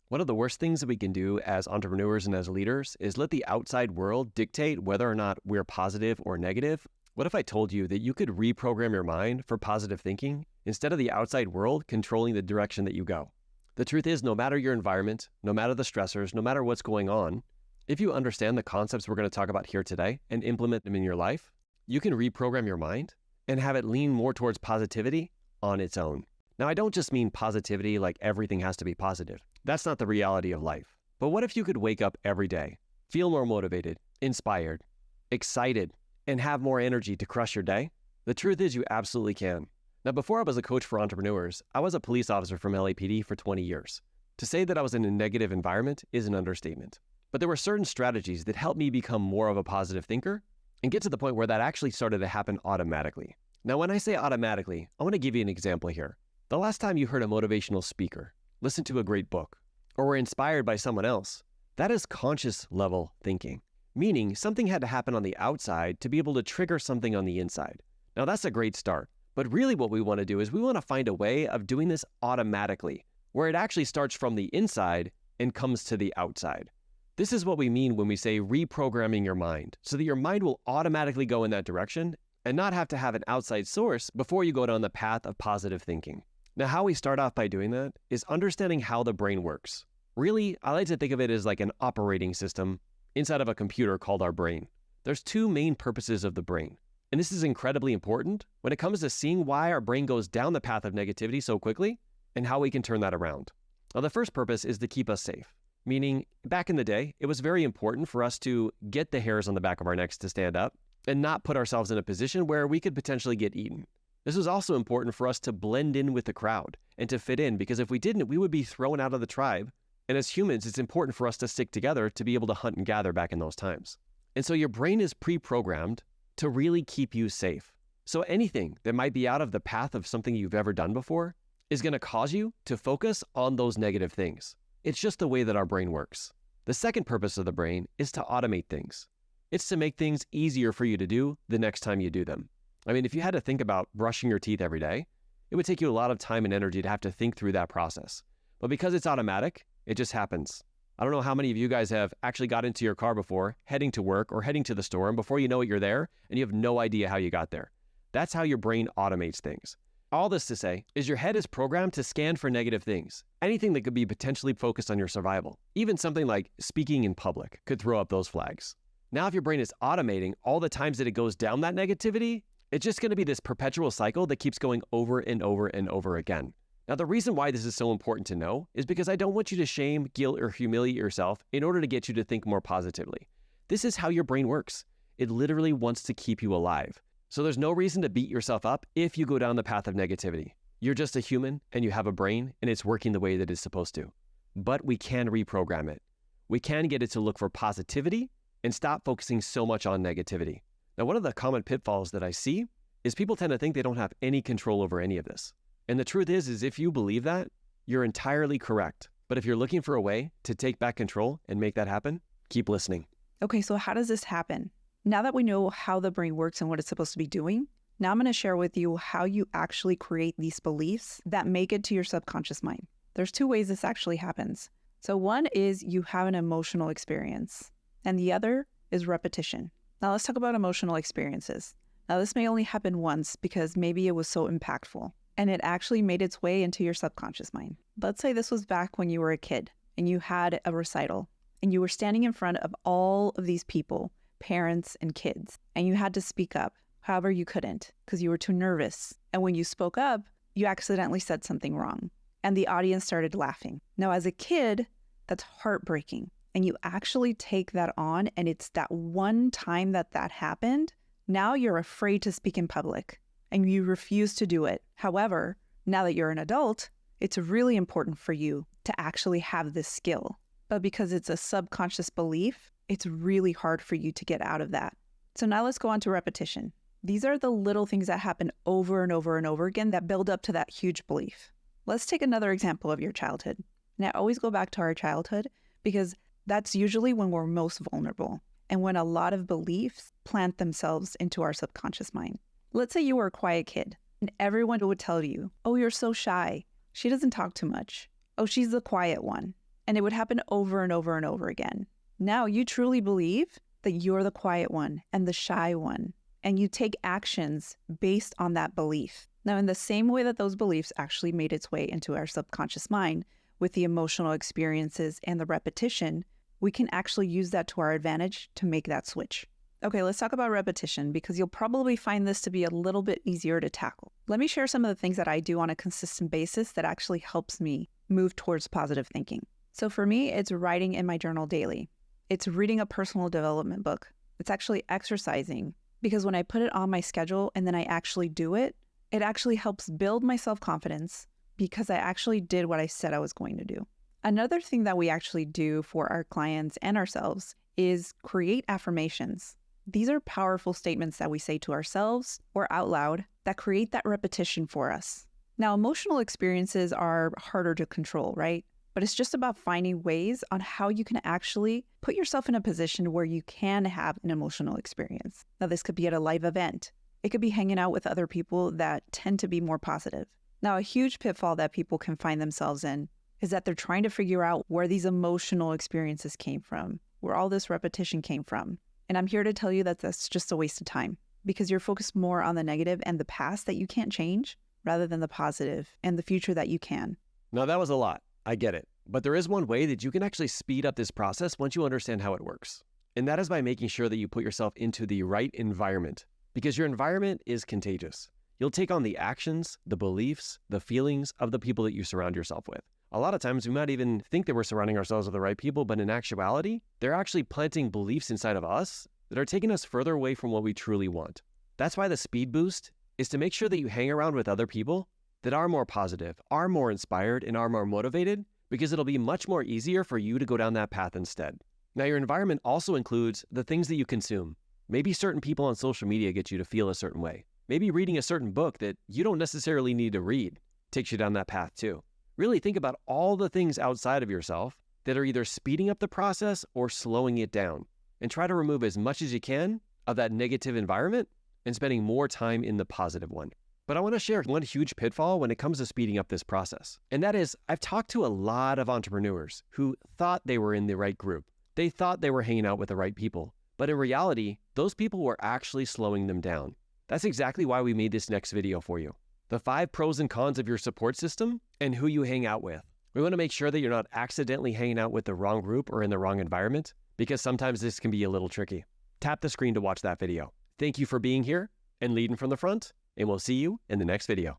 One of the worst things that we can do as entrepreneurs and as leaders is let the outside world dictate whether or not we're positive or negative. What if I told you that you could reprogram your mind for positive thinking instead of the outside world controlling the direction that you go? The truth is, no matter your environment, no matter the stressors, no matter what's going on, if you understand the concepts we're going to talk about here today and implement them in your life, you can reprogram your mind and have it lean more towards positivity on its own. Now, I don't just mean positivity like everything has to be positive. That's not the reality of life. But what if you could wake up every day, feel more motivated, inspired, excited, and have more energy to crush your day? The truth is you absolutely can. Now, before I was a coach for entrepreneurs, I was a police officer from LAPD for 20 years. To say that I was in a negative environment is an understatement. But there were certain strategies that helped me become more of a positive thinker and get to the point where that actually started to happen automatically. Now, when I say automatically, I want to give you an example here. The last time you heard a motivational speaker, listened to a great book, or were inspired by someone else, that is conscious level thinking, meaning something had to happen on the outside to be able to trigger something on the inside. Now, that's a great start. But really what we want to do is we want to find a way of doing this automatically, where it actually starts from the inside and comes to the outside. This is what we mean when we say reprogramming your mind, so that your mind will automatically go in that direction and not have to have an outside source before you go down the path of positive thinking. Now, how we start off by doing that is understanding how the brain works. Really, I like to think of it as like an operating system inside of a computer called our brain. There's two main purposes of the brain. And this is incredibly important when it comes to seeing why our brain goes down the path of negativity so quickly and how we can turn that around. Now, the first purpose is to keep us safe, meaning back in the day, it was very important for us to get the hairs on the back of our necks to stand up and not put ourselves in a position where we could potentially get eaten. This was also important for us to blend in with the crowd and to fit in, because if we didn't, we would be thrown out of the tribe. And as humans, it's important for us to stick together to be able to hunt and gather back in those times. And so your brain is pre-programmed to really keep you safe. So anything that might be out of the path of something you've ever done before is going to cause you to focus on those negative things. It's just the way that our brain works. The second purpose of the brain is to automate things. It's to make things easier for you to do the next time you do them. I mean, if you had to think about brushing your teeth every day, it would take you a lot of time and energy to have to think through that process. But because it's automatic, it just happens. I don't know how many of you guys have actually got into your car before, heading to work or heading to the store, and before you know it, you're there, and you have no idea how you got there. That's how your brain automates things. All this to say is your head is programmed to scan for negative things. Anything that could be potentially focused on your survival. Even something like speaking in public could throw up those flags. Now, if your brain is automating all the times that it goes down that negativity, it's just going to be this perpetual cycle that keeps going over and over and over again. Now, the reason why this is so important to know is because I don't want you to shame, guilt, or humiliate yourself in order to get you to think more positively. This is how your brain works. It literally wants to keep you alive. So there's no reason to beat yourself up if you go down the path of negativity. You're just a human and you have a brain and it's working the way that it's supposed to. But we can reprogram it. We can get it to look for positivity and stop focusing so much on negativity. Now, one of the common pitfalls that I see is people tend to think they don't have any control over any of this. And the truth is if you believe that, you're entirely correct. But if you're looking for a way to take back control and make that happen, keep listening. Okay, so how does this happen? Now that we know how the brain works and what it's supposed to be doing, now I'm going to share with you how you actually create these beliefs that make it to your subconscious mind. There's two ways this actually happens. So one is you have an emotional experience, and the other is repetition. Now let's talk about emotional experiences. Now this may only happen once because maybe it was so impactful and it actually made its way into your subconscious mind. Let's say this was back when you were a kid and you had a recital and you were standing in front of all of these people, parents and kids, and you had to speak up. However, you couldn't because you were too nervous. And when you spoke up, you accidentally said something wrong and the audience started laughing. Now as a kid, that's heartbreaking. And you actually take that on, and it's that one time that happened, now you're afraid to speak in public, and you refuse to do it. However, now that you're an adult, it's really important for you to actually have this skill. But because it's a subconscious belief, it's really hard for you to get out of that. So now let's go on to repetition. These are the little things that happen over and over and over again that build up to that huge belief. Let's take another example of your childhood. And I always go back to our childhood because that's usually when we're most vulnerable and when a lot of beliefs plant themselves into our subconscious mind. Let's say you were a quiet kid and everyone would tell you, oh, you're so shy. She doesn't talk too much. Oh, she's the quiet one. And it would happen over and over and over again. Now you truly believe that you're the quiet one and the shy one, and you take actions based on that belief. Now, in the same way that those beliefs actually made its way into our subconscious mind with the emotional experiences and the repetition, we can actually use that to our advantage to make that switch. Okay, let's talk about repetition because you'll probably find this to be a little bit easier to tackle. Let me share some of the things that I do on a consistent basis that actually helps me move towards positive thinking. So for me, it's writing in my journal daily. It's reading a personal development book. It's actually exercising because when I put it on my schedule and then I actually do it, it actually helps build my self-confidence because I actually did what I said I was going to do. Another thing that we actually do for our clients and ourselves is create affirmations. These are powerful statements that we say to ourselves or out loud that create that repetition for us. Now, emotional experiences are harder to control, right? But it's just about finding ways on how you can actually put yourself in a position where you can have an emotional experience. Now, this could be at a live event. It could be hanging out with other people that tend to be more positive. Now, a huge pitfall that people can find themselves in is that they're trying to figure out where these emotional experiences came from, where all this repetition came from. And I'm here to tell you that that's just a waste of time because you're focused more on the negative and the past that you can't change rather than the positive and the future that you can. Now, that was a lot. I get it. But there is one way that you can actually speed up this process once you understand how it works. And that is by making sure that you put yourself into the right environment, because your environment is contagious. You'll take on the actions, the beliefs, the feelings of the people that you surround yourself with. A lot of times we might even think that we're surrounding ourselves with the right people, but in actuality, they're actually planting beliefs inside of us that are taking us further away from what we truly want. That's why the speed boost is to make sure that you hang around with other people that are more positive, are more inspired, and are more motivated, because it'll be much more easier for you to go down that path instead. Now, your environment also includes the things that you consume. Maybe certain people on social media get you to feel a certain way. Maybe reading a certain book that you don't necessarily need to read takes you down that path too. Really think about all the things outside of yourself that are either speeding up the process or slowing it down, and try to remove as much as you can of that negative environment and spending more time in the positive one. But I want to share one huge pitfall when it comes to speeding up this process. And that is, I've talked to a lot of entrepreneurs who thought they were in the right group. They thought they were hanging out with the right people. But in reality, those people were actually slowing them down. That's exactly why we made this next video for you. The 5 pros and cons of your support system and who you hang out with. We want to make sure that you're not accidentally hanging out with the wrong group or in the wrong environment, because sometimes this can be a little tricky. Tap the screen to watch that video. Thank you for being here and leading from the front, and we'll see you in the next video.